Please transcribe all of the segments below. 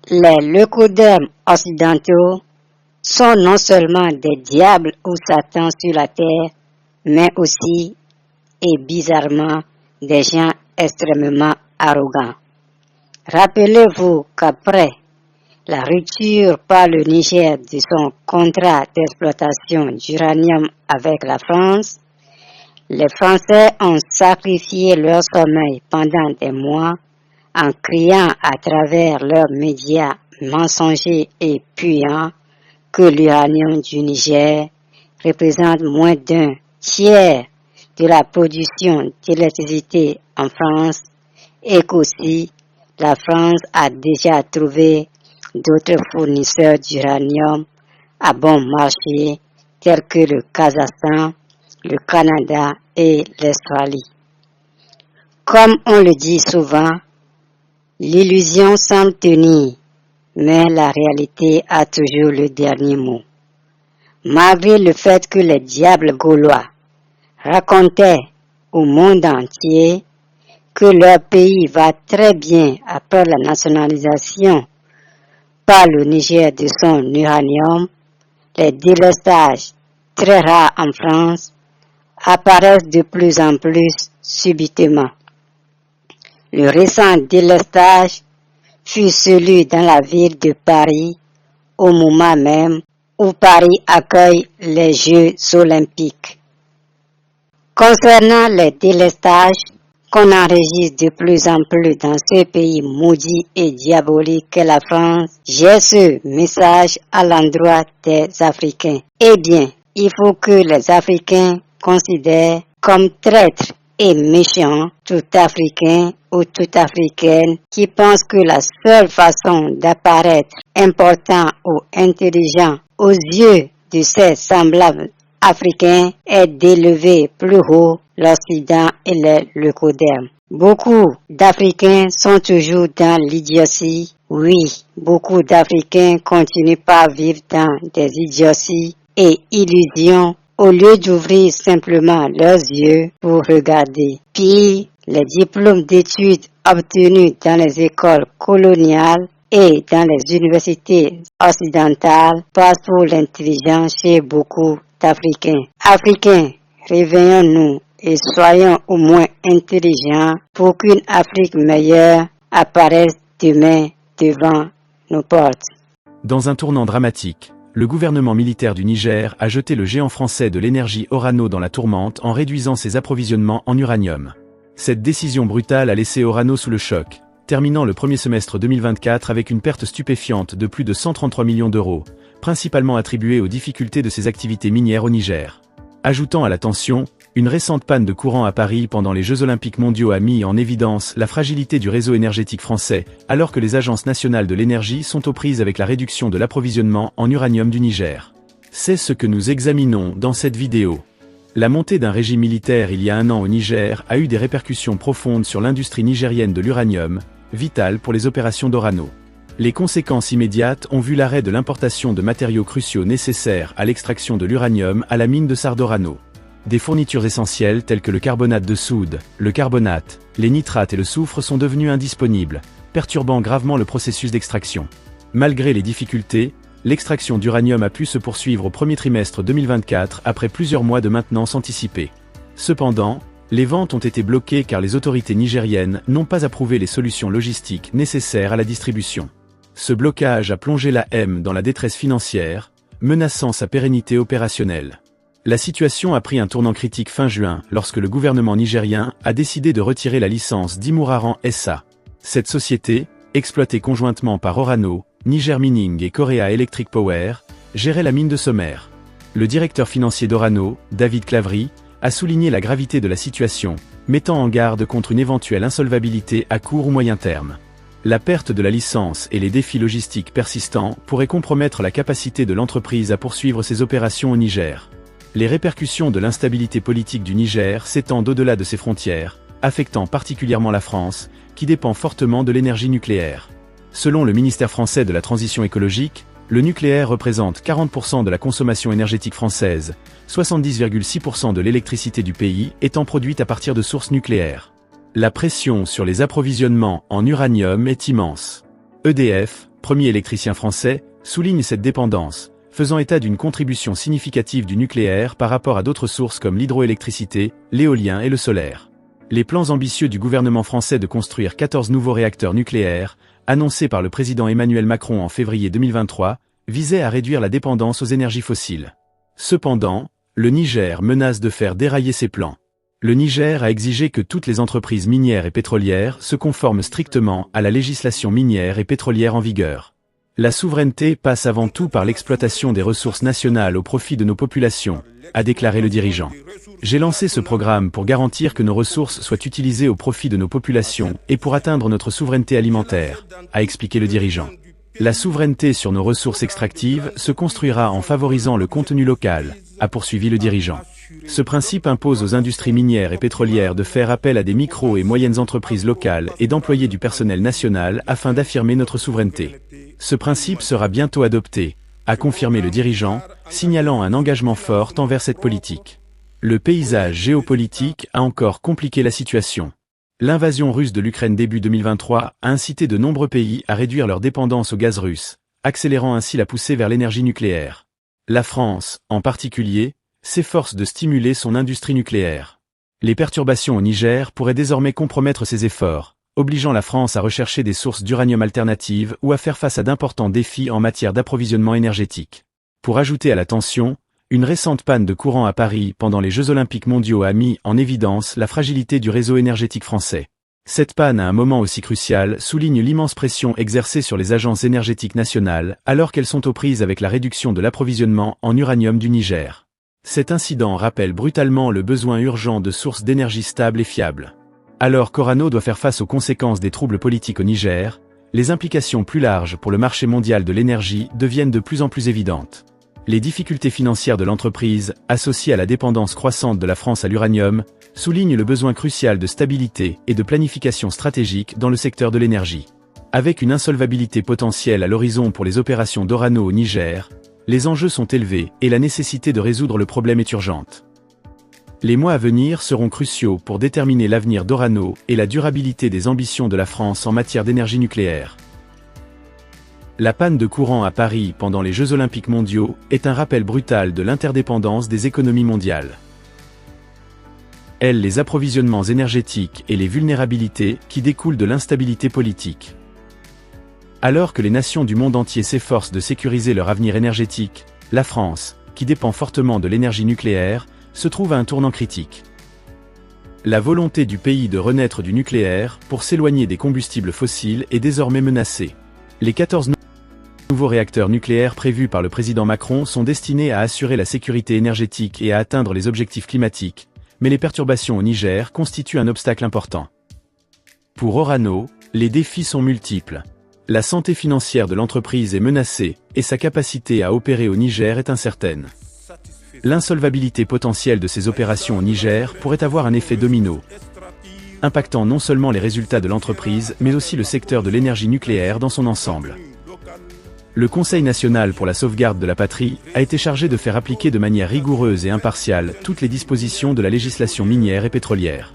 Les leucodermes occidentaux sont non seulement des diables ou Satan sur la terre, mais aussi, et bizarrement, des gens extrêmement arrogants. Rappelez-vous qu'après la rupture par le Niger de son contrat d'exploitation d'uranium avec la France, les Français ont sacrifié leur sommeil pendant des mois en criant à travers leurs médias mensongers et puants que l'uranium du Niger représente moins d'un tiers de la production d'électricité en France et qu'aussi la France a déjà trouvé d'autres fournisseurs d'uranium à bon marché tels que le Kazakhstan, le Canada et l'Australie. Comme on le dit souvent, l'illusion semble tenir, mais la réalité a toujours le dernier mot. Malgré le fait que les diables gaulois racontaient au monde entier que leur pays va très bien après la nationalisation par le Niger de son uranium, les délestages très rares en France apparaissent de plus en plus subitement. Le récent délestage fut celui dans la ville de Paris au moment même où Paris accueille les Jeux olympiques. Concernant les délestages qu'on enregistre de plus en plus dans ce pays maudit et diabolique qu'est la France, j'ai ce message à l'endroit des Africains. Eh bien, il faut que les Africains considèrent comme traîtres et méchants tout Africain ou toute Africaine qui pense que la seule façon d'apparaître important ou intelligent aux yeux de ses semblables africains est d'élever plus haut l'Occident et les leucodermes. Beaucoup d'Africains sont toujours dans l'idiotie. Oui, beaucoup d'Africains continuent par vivre dans des idioties et illusions au lieu d'ouvrir simplement leurs yeux pour regarder. Puis, les diplômes d'études obtenus dans les écoles coloniales et dans les universités occidentales passent pour l'intelligence chez beaucoup d'Africains. Africains, réveillons-nous et soyons au moins intelligents pour qu'une Afrique meilleure apparaisse demain devant nos portes. Dans un tournant dramatique, le gouvernement militaire du Niger a jeté le géant français de l'énergie Orano dans la tourmente en réduisant ses approvisionnements en uranium. Cette décision brutale a laissé Orano sous le choc, terminant le premier semestre 2024 avec une perte stupéfiante de plus de 133 millions d'euros, principalement attribuée aux difficultés de ses activités minières au Niger. Ajoutant à la tension, une récente panne de courant à Paris pendant les Jeux Olympiques mondiaux a mis en évidence la fragilité du réseau énergétique français, alors que les agences nationales de l'énergie sont aux prises avec la réduction de l'approvisionnement en uranium du Niger. C'est ce que nous examinons dans cette vidéo. La montée d'un régime militaire il y a un an au Niger a eu des répercussions profondes sur l'industrie nigérienne de l'uranium, vitale pour les opérations d'Orano. Les conséquences immédiates ont vu l'arrêt de l'importation de matériaux cruciaux nécessaires à l'extraction de l'uranium à la mine de Sardorano. Des fournitures essentielles telles que le carbonate de soude, le carbonate, les nitrates et le soufre sont devenus indisponibles, perturbant gravement le processus d'extraction. Malgré les difficultés, l'extraction d'uranium a pu se poursuivre au premier trimestre 2024 après plusieurs mois de maintenance anticipée. Cependant, les ventes ont été bloquées car les autorités nigériennes n'ont pas approuvé les solutions logistiques nécessaires à la distribution. Ce blocage a plongé l'AM dans la détresse financière, menaçant sa pérennité opérationnelle. La situation a pris un tournant critique fin juin lorsque le gouvernement nigérien a décidé de retirer la licence d'Imuraran SA. Cette société, exploitée conjointement par Orano, Niger Mining et Korea Electric Power, gérait la mine de Sommer. Le directeur financier d'Orano, David Clavry, a souligné la gravité de la situation, mettant en garde contre une éventuelle insolvabilité à court ou moyen terme. La perte de la licence et les défis logistiques persistants pourraient compromettre la capacité de l'entreprise à poursuivre ses opérations au Niger. Les répercussions de l'instabilité politique du Niger s'étendent au-delà de ses frontières, affectant particulièrement la France, qui dépend fortement de l'énergie nucléaire. Selon le ministère français de la Transition écologique, le nucléaire représente 40% de la consommation énergétique française, 70,6% de l'électricité du pays étant produite à partir de sources nucléaires. La pression sur les approvisionnements en uranium est immense. EDF, premier électricien français, souligne cette dépendance, faisant état d'une contribution significative du nucléaire par rapport à d'autres sources comme l'hydroélectricité, l'éolien et le solaire. Les plans ambitieux du gouvernement français de construire 14 nouveaux réacteurs nucléaires, annoncés par le président Emmanuel Macron en février 2023, visaient à réduire la dépendance aux énergies fossiles. Cependant, le Niger menace de faire dérailler ces plans. Le Niger a exigé que toutes les entreprises minières et pétrolières se conforment strictement à la législation minière et pétrolière en vigueur. La souveraineté passe avant tout par l'exploitation des ressources nationales au profit de nos populations, a déclaré le dirigeant. J'ai lancé ce programme pour garantir que nos ressources soient utilisées au profit de nos populations et pour atteindre notre souveraineté alimentaire, a expliqué le dirigeant. La souveraineté sur nos ressources extractives se construira en favorisant le contenu local, a poursuivi le dirigeant. Ce principe impose aux industries minières et pétrolières de faire appel à des micro- et moyennes entreprises locales et d'employer du personnel national afin d'affirmer notre souveraineté. Ce principe sera bientôt adopté, a confirmé le dirigeant, signalant un engagement fort envers cette politique. Le paysage géopolitique a encore compliqué la situation. L'invasion russe de l'Ukraine début 2023 a incité de nombreux pays à réduire leur dépendance au gaz russe, accélérant ainsi la poussée vers l'énergie nucléaire. La France, en particulier, s'efforce de stimuler son industrie nucléaire. Les perturbations au Niger pourraient désormais compromettre ces efforts, obligeant la France à rechercher des sources d'uranium alternatives ou à faire face à d'importants défis en matière d'approvisionnement énergétique. Pour ajouter à la tension, une récente panne de courant à Paris pendant les Jeux Olympiques mondiaux a mis en évidence la fragilité du réseau énergétique français. Cette panne à un moment aussi crucial souligne l'immense pression exercée sur les agences énergétiques nationales alors qu'elles sont aux prises avec la réduction de l'approvisionnement en uranium du Niger. Cet incident rappelle brutalement le besoin urgent de sources d'énergie stables et fiables. Alors qu'Orano doit faire face aux conséquences des troubles politiques au Niger, les implications plus larges pour le marché mondial de l'énergie deviennent de plus en plus évidentes. Les difficultés financières de l'entreprise, associées à la dépendance croissante de la France à l'uranium, soulignent le besoin crucial de stabilité et de planification stratégique dans le secteur de l'énergie. Avec une insolvabilité potentielle à l'horizon pour les opérations d'Orano au Niger, les enjeux sont élevés et la nécessité de résoudre le problème est urgente. Les mois à venir seront cruciaux pour déterminer l'avenir d'Orano et la durabilité des ambitions de la France en matière d'énergie nucléaire. La panne de courant à Paris pendant les Jeux Olympiques mondiaux est un rappel brutal de l'interdépendance des économies mondiales. Les approvisionnements énergétiques et les vulnérabilités qui découlent de l'instabilité politique. Alors que les nations du monde entier s'efforcent de sécuriser leur avenir énergétique, la France, qui dépend fortement de l'énergie nucléaire, se trouve à un tournant critique. La volonté du pays de renaître du nucléaire pour s'éloigner des combustibles fossiles est désormais menacée. Les 14 nouveaux réacteurs nucléaires prévus par le président Macron sont destinés à assurer la sécurité énergétique et à atteindre les objectifs climatiques, mais les perturbations au Niger constituent un obstacle important. Pour Orano, les défis sont multiples. La santé financière de l'entreprise est menacée et sa capacité à opérer au Niger est incertaine. L'insolvabilité potentielle de ces opérations au Niger pourrait avoir un effet domino, impactant non seulement les résultats de l'entreprise mais aussi le secteur de l'énergie nucléaire dans son ensemble. Le Conseil national pour la sauvegarde de la patrie a été chargé de faire appliquer de manière rigoureuse et impartiale toutes les dispositions de la législation minière et pétrolière.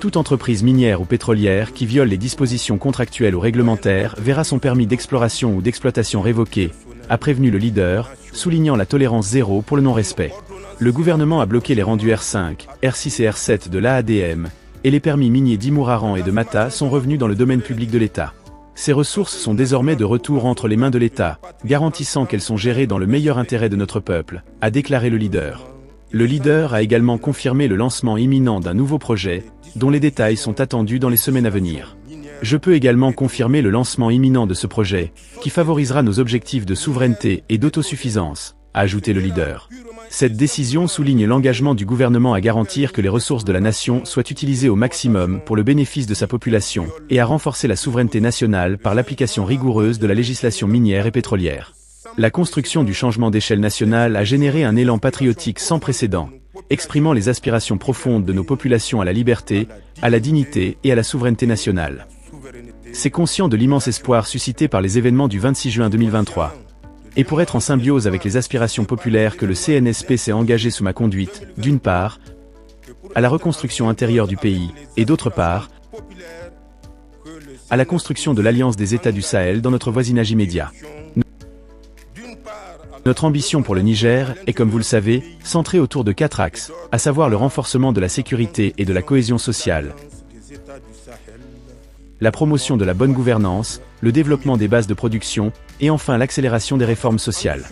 Toute entreprise minière ou pétrolière qui viole les dispositions contractuelles ou réglementaires verra son permis d'exploration ou d'exploitation révoqué, a prévenu le leader, soulignant la tolérance zéro pour le non-respect. Le gouvernement a bloqué les rendus R5, R6 et R7 de l'AADM, et les permis miniers d'Imouraran et de Mata sont revenus dans le domaine public de l'État. Ces ressources sont désormais de retour entre les mains de l'État, garantissant qu'elles sont gérées dans le meilleur intérêt de notre peuple, a déclaré le leader. Le leader a également confirmé le lancement imminent d'un nouveau projet, dont les détails sont attendus dans les semaines à venir. Je peux également confirmer le lancement imminent de ce projet, qui favorisera nos objectifs de souveraineté et d'autosuffisance, a ajouté le leader. Cette décision souligne l'engagement du gouvernement à garantir que les ressources de la nation soient utilisées au maximum pour le bénéfice de sa population et à renforcer la souveraineté nationale par l'application rigoureuse de la législation minière et pétrolière. La construction du changement d'échelle nationale a généré un élan patriotique sans précédent, exprimant les aspirations profondes de nos populations à la liberté, à la dignité et à la souveraineté nationale. C'est conscient de l'immense espoir suscité par les événements du 26 juin 2023. Et pour être en symbiose avec les aspirations populaires que le CNSP s'est engagé sous ma conduite, d'une part, à la reconstruction intérieure du pays, et d'autre part, à la construction de l'Alliance des États du Sahel dans notre voisinage immédiat. Notre ambition pour le Niger est, comme vous le savez, centrée autour de 4 axes, à savoir le renforcement de la sécurité et de la cohésion sociale, la promotion de la bonne gouvernance, le développement des bases de production, et enfin l'accélération des réformes sociales.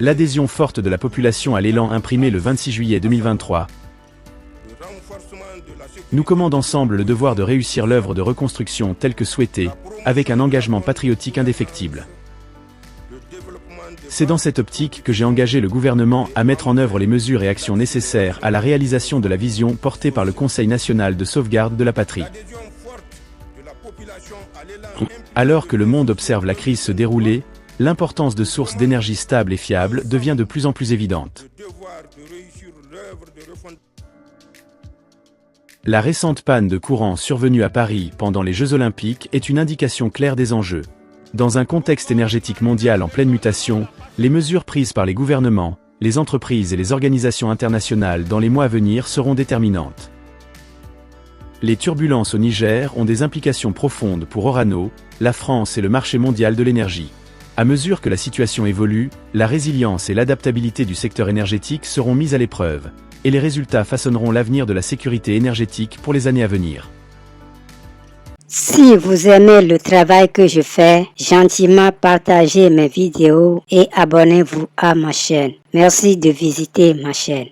L'adhésion forte de la population à l'élan imprimé le 26 juillet 2023 nous commande ensemble le devoir de réussir l'œuvre de reconstruction telle que souhaitée, avec un engagement patriotique indéfectible. C'est dans cette optique que j'ai engagé le gouvernement à mettre en œuvre les mesures et actions nécessaires à la réalisation de la vision portée par le Conseil national de sauvegarde de la patrie. Alors que le monde observe la crise se dérouler, l'importance de sources d'énergie stables et fiables devient de plus en plus évidente. La récente panne de courant survenue à Paris pendant les Jeux Olympiques est une indication claire des enjeux. Dans un contexte énergétique mondial en pleine mutation, les mesures prises par les gouvernements, les entreprises et les organisations internationales dans les mois à venir seront déterminantes. Les turbulences au Niger ont des implications profondes pour Orano, la France et le marché mondial de l'énergie. À mesure que la situation évolue, la résilience et l'adaptabilité du secteur énergétique seront mises à l'épreuve, et les résultats façonneront l'avenir de la sécurité énergétique pour les années à venir. Si vous aimez le travail que je fais, gentiment partagez mes vidéos et abonnez-vous à ma chaîne. Merci de visiter ma chaîne.